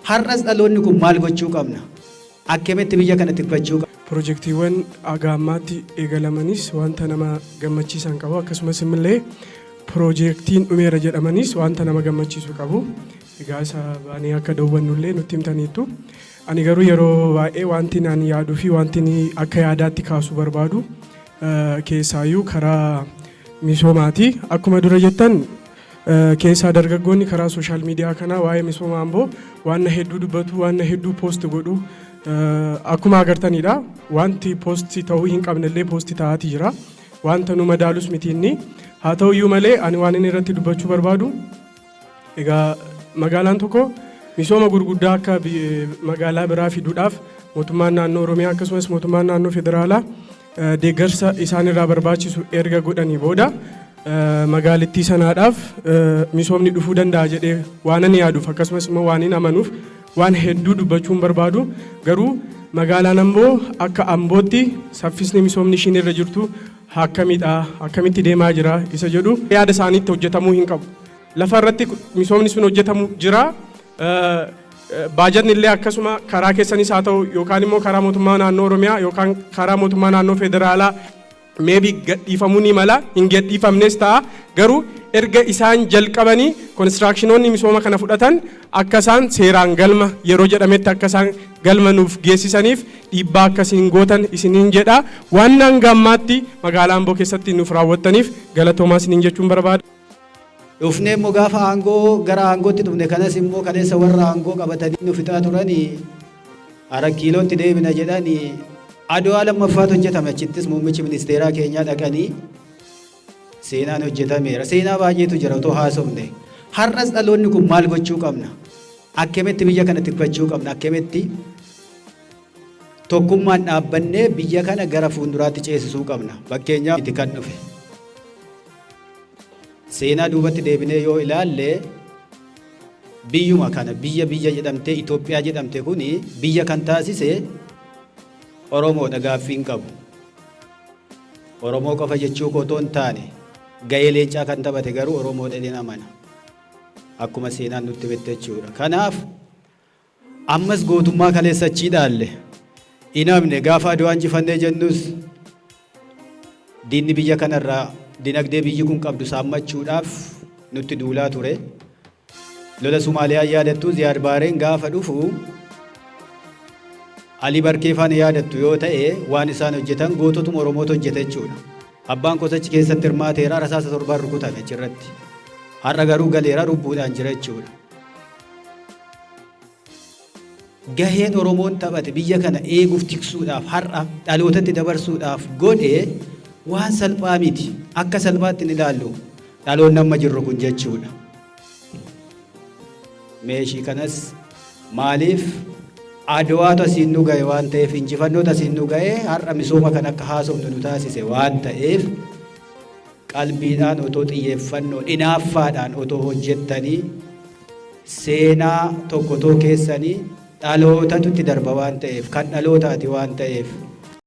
har'as dhaloonni kun maal gochuu qabna? Akkamitti biyya kana tikfachuu qabna? Piroojeektiiwwan agaammaatti eegalamanis wanta nama gammachiisan qabu akkasumas immoo piroojeektiin dhumeera jedhamanis wanta nama gammachiisu qabu. Egaa isa baanii akka daawwannullee nutti himtaniitu. Ani garuu yeroo baay'ee wanti ani yaaduu fi wanti akka yaadaatti kaasuu barbaadu keessaayyuu karaa misoomaati. Akkuma dura jettan keessaa dargaggoonni karaa sooshaal miidiyaa kanaa waa'ee misooma Amboo waan hedduu dubbatu, waan hedduu poost godhu. Akkuma agartanidha. Wanti poosti ta'uu hin qabnellee poosti ta'aati jira. Wanta nu madaalus miti inni. Haa ta'uyyuu malee ani waan inni irratti dubbachuu barbaadu. Egaa magaalaan tokko misooma gurguddaa akka magaalaa biraa fiduudhaaf mootummaan naannoo Oromiyaa akkasumas mootummaan naannoo Federaalaa deeggarsa isaan irraa barbaachisu erga godhanii booda magaalittii sanaadhaaf misoomni dhufuu danda'a jedhee waan ani yaaduuf akkasumas immoo waan ani amanuuf waan hedduu dubbachuun barbaadu. Garuu magaalaan Amboo akka Ambootti saffisni misoomni ishiin irra jirtu akkamitti deemaa jira isa jedhu yaada isaaniitti hojjetamuu hin qabu. Lafa irratti misoomni sun hojjetamu jira. Baajatni illee akkasuma karaa keessanis haa ta'u yookaan immoo karaa mootummaa naannoo Oromiyaa yookaan karaa mootummaa naannoo Federaalaa maybe gadhiifamuu ni mala, hin gadhiifamnes ta'a. Garuu erga isaan jalqabanii konistiraakshinoonni misooma kana fudhatan akka isaan seeraan galma yeroo jedhametti akka isaan galma nuuf geessisaniif dhiibbaa akkasiin gootan isiniin jedha. Waan hanga ammaatti magaalaa Amboo keessatti nuuf raawwattaniif galatoomaa isiniin jechuun barbaada. Dhufnee immoo gaafa aangoo gara aangootti dhufne kanas immoo kaleessa warra aangoo qabatanii nu fixaa turanii ara kiilootti deebina jedhanii Adwaa lammaffaatu hojjetame. Achittis muummichi ministeeraa keenyaa dhaqanii seenaan hojjetameera. Seenaa baay'eetu jira otoo haasofne. Har'as dhaloonni kun maal gochuu qabna? Akkamitti biyya kana tikfachuu qabna? Akkamitti tokkummaan dhaabbannee biyya kana gara fuulduraatti ceesisuu qabna? Fakkeenyaaf itti kan dhufe. Seenaa duubatti deebinee yoo ilaalle biyyuma kana biyya jedhamtee Itoophiyaa jedhamte kuni biyya kan taasise Oromoodha gaaffii hin qabu. Oromoo qofa jechuu otoo hin taane gahee leencaa kan taphate garuu Oromoodha jedhee amana. Akkuma seenaan nutti himte jechuudha. Kanaaf ammas gootummaa kaleessachii dhaalle hin hafne gaafa Adwaan injifannee jennus diinni biyya kanarraa dinagdee biyyi kun qabdu saammachuudhaaf nutti duulaa ture. Lola Somaaliyaa yaadattu Ziyaad Baareen gaafa dhufu Ali Barkeefaan yaadattu yoo ta'e waan isaan hojjetan goototuma Oromootu hojjete jechuudha. Abbaan kosachi keessatti hirmaateera rasaasa 7 rukutame achirratti. Har'a garuu galeera lubbuudhaan jira jechuudha. Gaheen Oromoon taphate biyya kana eeguuf tiksuudhaaf har'a dhalootatti dabarsuudhaaf godhe waan salphaa miti. Akka salphaatti ni ilaallu dhaloonni amma jirru kun jechuudha. Meeshii kanas maaliif Adwaatu asiin nu gahe waan ta'eef injifannoota asiin nu gahe har'a misooma kan akka haasofnu nu taasise waan ta'eef qalbiidhaan otoo xiyyeeffannoo dhinaaffaadhaan otoo hojjettanii seenaa tokko keessanii dhalootatu itti darba waan ta'eef kan dhalootaati waan ta'eef